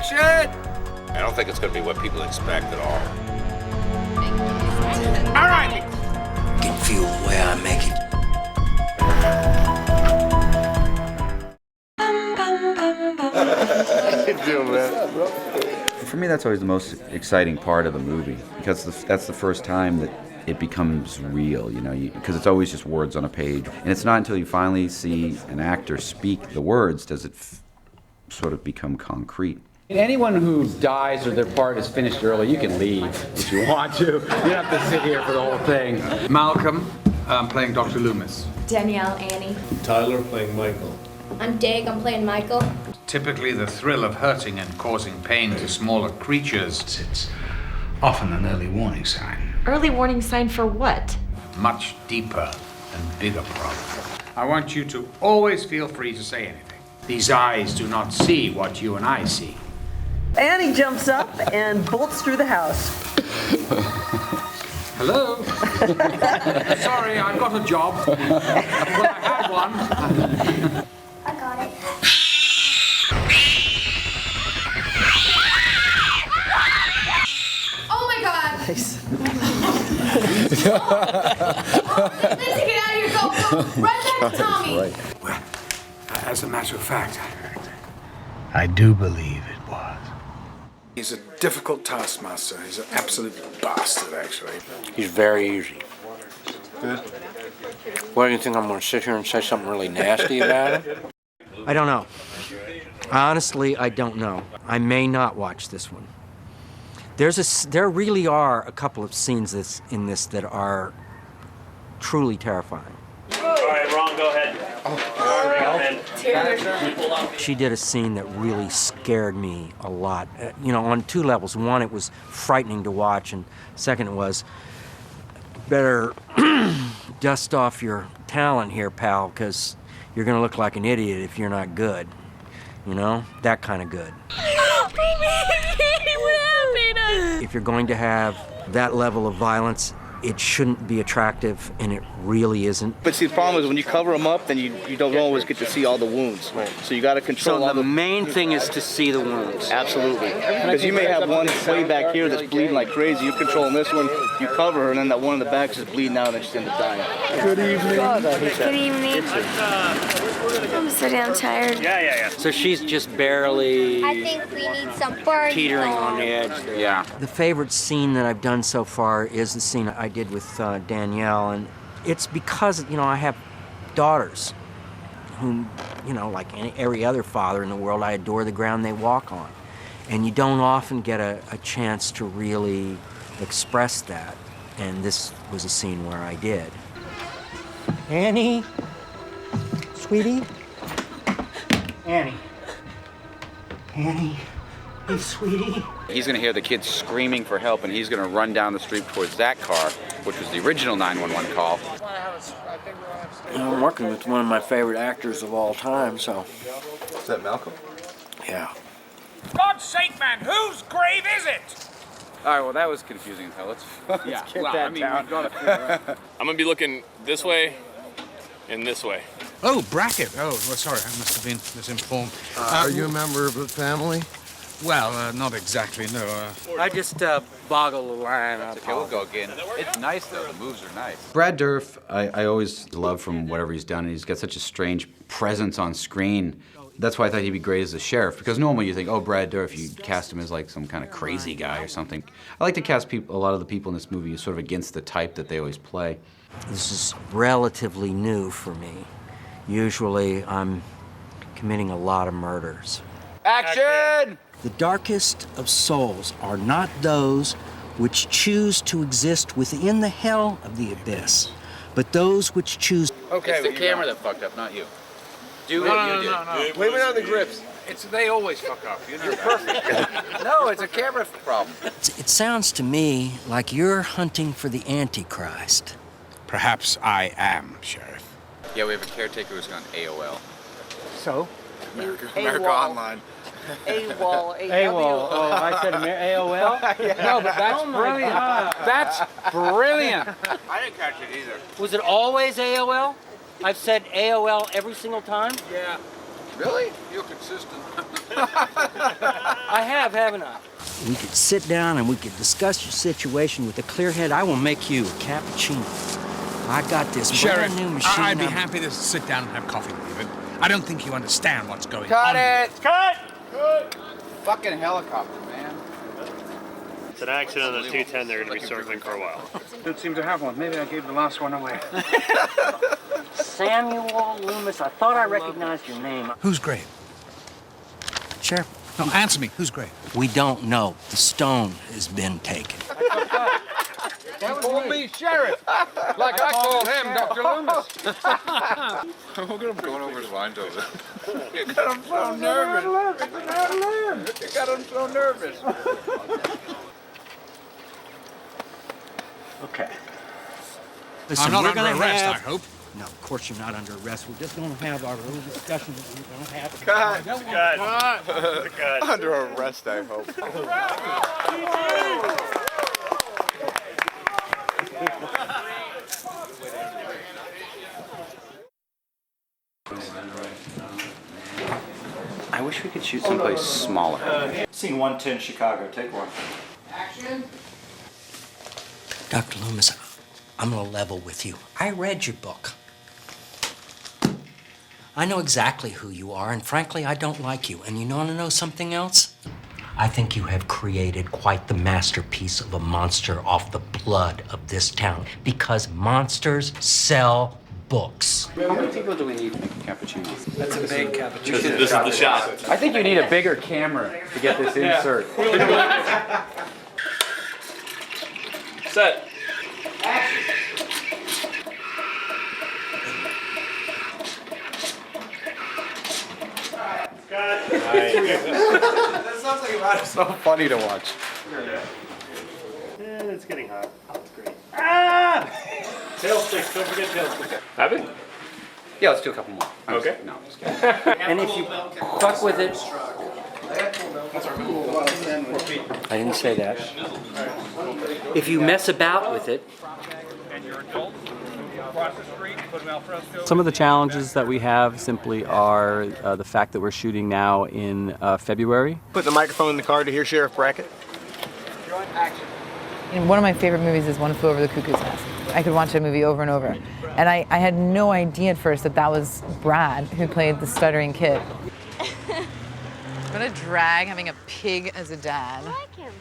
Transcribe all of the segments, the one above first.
Action! I don't think it's going to be what people expect at all. All right. I can feel the way I make it. For me, that's always the most exciting part of the movie, because that's the first time that it becomes real, you know, because it's always just words on a page. And it's not until you finally see an actor speak the words does it sort of become concrete. Anyone who dies or their part is finished early, you can leave if you want to. You don't have to sit here for the whole thing. Malcolm, playing Dr. Loomis. Danielle, Annie. Tyler playing Michael. I'm Dig, I'm playing Michael. Typically, the thrill of hurting and causing pain to smaller creatures, it's often an early warning sign. Early warning sign for what? Much deeper and bigger problem. I want you to always feel free to say anything. These eyes do not see what you and I see. Annie jumps up and bolts through the house. Hello? Sorry, I've got a job. Well, I had one. I got it. Oh my god! Nice. Lindsay, get out of here, go! Run back to Tommy! Well, as a matter of fact, I do believe it was. He's a difficult taskmaster. He's an absolute bastard, actually. He's very easy. Good. What, do you think I'm going to sit here and say something really nasty about him? I don't know. Honestly, I don't know. I may not watch this one. There really are a couple of scenes in this that are truly terrifying. All right, Ron, go ahead. She did a scene that really scared me a lot. You know, on two levels. One, it was frightening to watch, and second, it was better dust off your talent here, pal, because you're going to look like an idiot if you're not good. You know, that kind of good. If you're going to have that level of violence, it shouldn't be attractive, and it really isn't. But see, the problem is when you cover them up, then you don't always get to see all the wounds. Right. So you got to control all the main thing is to see the wounds. Absolutely. Because you may have one way back here that's bleeding like crazy. You're controlling this one, you cover her, and then that one in the back is just bleeding out, and then she's end up dying. Good evening. Good evening. I'm so damn tired. Yeah. So she's just barely I think we need some burn. teetering on the edge there. Yeah. The favorite scene that I've done so far is the scene I did with Danielle, and it's because, you know, I have daughters whom, you know, like every other father in the world, I adore the ground they walk on. And you don't often get a chance to really express that, and this was a scene where I did. Annie? Sweetie? Annie? Annie? Hey, sweetie? He's going to hear the kids screaming for help, and he's going to run down the street towards that car, which was the original 911 call. You know, I'm working with one of my favorite actors of all time, so... Is that Malcolm? Yeah. God's sake, man, whose grave is it? All right, well, that was confusing as hell. Let's get that down. I'm going to be looking this way and this way. Oh, bracket. Oh, well, sorry, I must have been misinformed. Are you a member of the family? Well, not exactly, no. I just boggle the line. We'll go again. It's nice, though. The moves are nice. Brad Dourif, I always love from whatever he's done. He's got such a strange presence on screen. That's why I thought he'd be great as the sheriff, because normally you think, oh, Brad Dourif, you cast him as like some kind of crazy guy or something. I like to cast a lot of the people in this movie sort of against the type that they always play. This is relatively new for me. Usually I'm committing a lot of murders. Action! The darkest of souls are not those which choose to exist within the hell of the abyss, but those which choose... Okay, it's the camera that fucked up, not you. Do what you did. No. Blame it on the grips. They always fuck up, you know. You're perfect. No, it's a camera problem. It sounds to me like you're hunting for the Antichrist. Perhaps I am, Sheriff. Yeah, we have a caretaker who's on AOL. So? America Online. AWOL. AWOL. Oh, I said AOL? Yeah. No, but that's brilliant. That's brilliant. I didn't catch it either. Was it always AOL? I've said AOL every single time? Yeah. Really? You're consistent. I have, haven't I? We could sit down and we could discuss your situation with a clear head. I will make you a cappuccino. I got this Sheriff, brand new machine. I'd be happy to sit down and have coffee with you, but I don't think you understand what's going Cut on. it! Cut! Fucking helicopter, man. It's an accident on the 210. They're going to be circling for a while. Don't seem to have one. Maybe I gave the last one away. Samuel Loomis, I thought I recognized your name. Who's great? Sheriff, No, answer me. Who's great? we don't know. The stone has been taken. He called me sheriff, like I called him Dr. Loomis. Look at him going over his lines over there. You got him so nervous. You got him so nervous. Okay. I'm Listen, not we're under gonna arrest, have... I hope. No, of course you're not under arrest. We're just going to have our little discussion that we're going to have. Cut. Under arrest, I hope. I wish we could shoot someplace smaller. Scene 110 Chicago, take one. Dr. Loomis, I'm going to level with you. I read your book. I know exactly who you are, and frankly, I don't like you. And you want to know something else? I think you have created quite the masterpiece of a monster off the blood of this town, because monsters sell books. How many people do we need to make a cappuccino? That's a big cappuccino. This is the shot. I think you need a bigger camera to get this insert. Set. That sounds like about so funny to watch. And it's getting hot. That's great. Ah! Tail sticks. Don't forget tail sticks. Have it? Yeah, let's do a couple more. Okay. No, I'm just kidding. And if you fuck with it... I didn't say that. If you mess about with it... Some of the challenges that we have simply are the fact that we're shooting now in February. Put the microphone in the car to hear Sheriff Brackett. And one of my favorite movies is One Flew Over the Cuckoo's Nest. I could watch a movie over and over. And I had no idea at first that that was Brad, who played the stuttering kid. What a drag having a pig as a dad. I like him.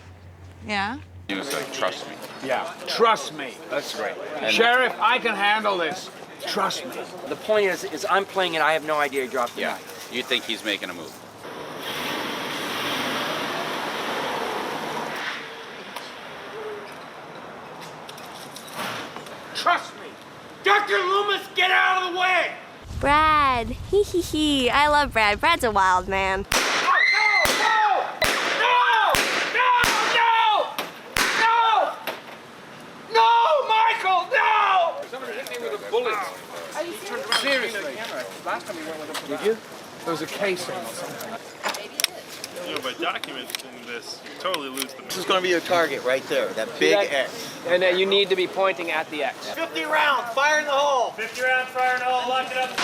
Yeah? He was like, trust me. Yeah, trust me. That's great. And Sheriff, I can handle this. Trust me. The point is I'm playing it, I have no idea you dropped the yeah, knife. you think he's making a move. Trust me. Dr. Loomis, get out of the way! Brad. Hee hee hee. I love Brad. Brad's a wild man. Seriously. Last time we went with him. Did you? There was a casing or something. You know, by documenting this, you totally lose the... This is going to be your target right there, that big X. And you need to be pointing at the X. 50 rounds, fire in the hole. 50 rounds, fire in the hole, lock it up.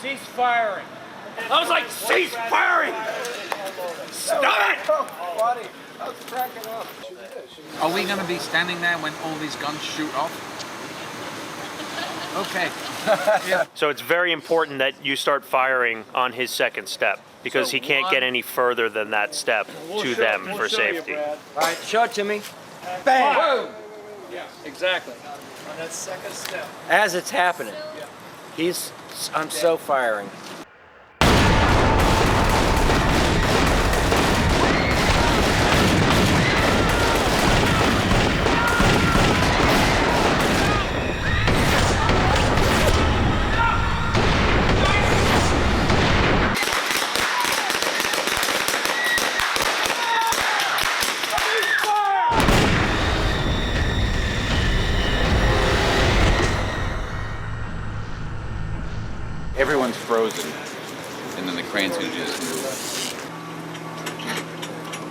Cease firing. I was like, cease firing! Stop it! I was cracking up. Are we going to be standing there when all these guns shoot off? Okay. Yeah. So it's very important that you start firing on his second step, because he can't get any further than that step to them for safety. All right, show it to me. Bang! Boom! Yeah, exactly. On that second step. As it's happening. I'm so firing. Everyone's frozen, and then the crane crane's gonna do this move.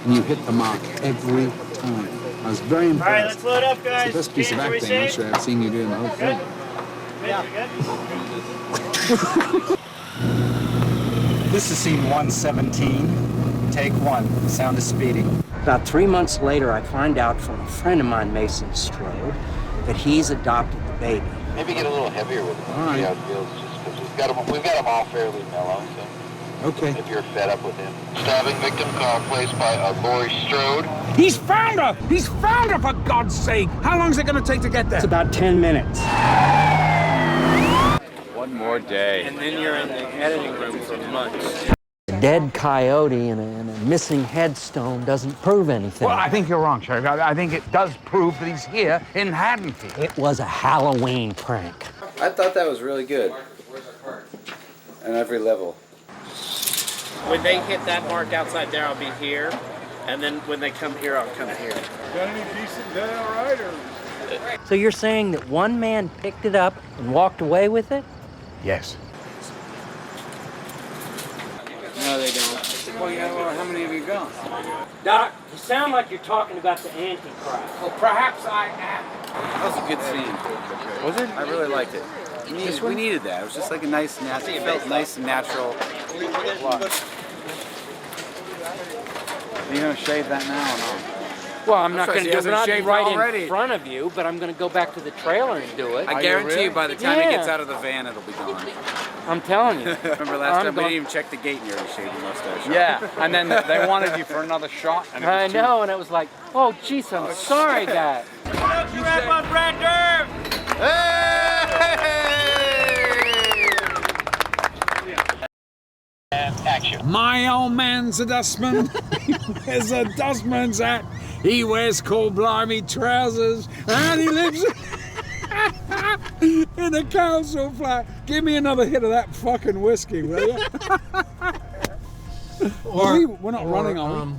And you hit the mark every time. I was very impressed. All right, let's load up, guys. It's the best piece of acting actually I've seen you do in the whole film. This is scene 117. Take 1. Sound is speeding. About 3 months later, I find out from a friend of mine, Mason Strode, that he's adopted the baby. Maybe get a little heavier with him. All right. See how it feels, just because we've got him all fairly mellow. So okay. If you're fed up with him. Stabbing victim car placed by Dourif Strode. He's found her! He's found her, for God's sake! How long is it going to take to get there? It's about 10 minutes. One more day. And then you're in the editing room for months. A dead coyote and a missing headstone doesn't prove anything. Well, I think you're wrong, Sheriff. I think it does prove that he's here in Haddonfield. It was a Halloween prank. I thought that was really good. On every level. When they hit that mark outside there, I'll be here. And then when they come here, I'll come here. Got any decent down riders? So you're saying that one man picked it up and walked away with it? Yes. No, they don't. Well, yeah, well, how many have you got? Doc, you sound like you're talking about the Antichrist. Well, perhaps I am. That was a good scene. Was it? I really liked it. We needed that. It was just like a nice, natural. It felt nice and natural. Are you gonna shave that now or not? Well, I'm not going to do it not right already. in front of you, but I'm going to go back to the trailer and do it. I guarantee you, by the time he gets out of the van, it'll be gone. I'm telling you. Remember last time we didn't even check the gate and you already shaved your mustache. Yeah, and then they wanted you for another shot. And it was I know, and it was like, oh, jeez, I'm sorry, guy. Don't you wrap up Brad Dourif! My old man's a dustman. There's a dustman's hat. He wears cold blimey trousers, and he lives in a council flat. Give me another hit of that fucking whiskey, will you? We're not running, are we?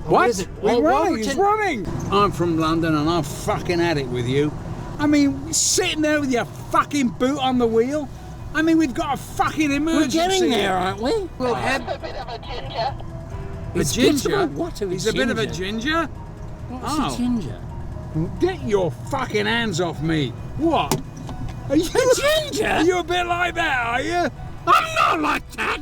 What? Is it? We're running. Wolverton- He's running. I'm from London, and I'm fucking at it with you. I mean, sitting there with your fucking boot on the wheel. I mean, we've got a fucking emergency. We're getting there, aren't we? Well, He's a bit of a ginger. a ginger? What of a He's a bit of a ginger? What's a ginger? Get your fucking hands off me. What? Are you A ginger? Are you a bit like that, are you? I'm not like that.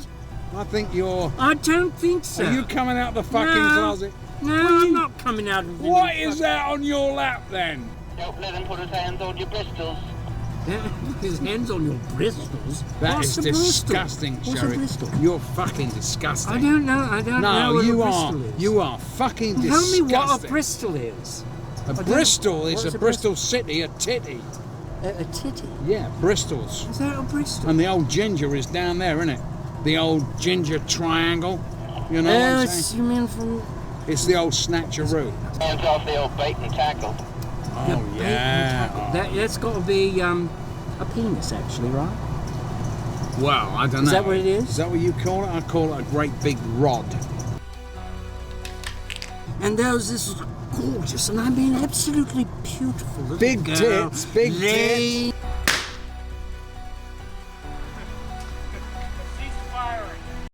I think you're... I don't think so. Are you coming out the fucking No. closet? No, I'm not coming out of the... What is that on your lap, then? Don't let him put his hands on your pistols. His hands on your bristles? That What's is a bristle? disgusting, What's a Sheriff. bristle? You're fucking disgusting. I don't know. I don't know No, what you a are. bristle is. You are fucking Tell disgusting. me what a Bristol is. A Bristol is What's a a Bristol city, a titty. A titty? Yeah, Bristol's. Is that a Bristol? And the old ginger is down there, isn't it? The old ginger triangle. You know what I'm saying? You mean from... It's the old snatcheroo. Hands off the old bait and tackle. Oh, yeah. That's got to be a penis, actually, right? Well, I don't know. Is that what it is? Is that what you call it? I call it a great big rod. And this is gorgeous, and I mean absolutely beautiful. Little Big girl. tits, big Lay tits.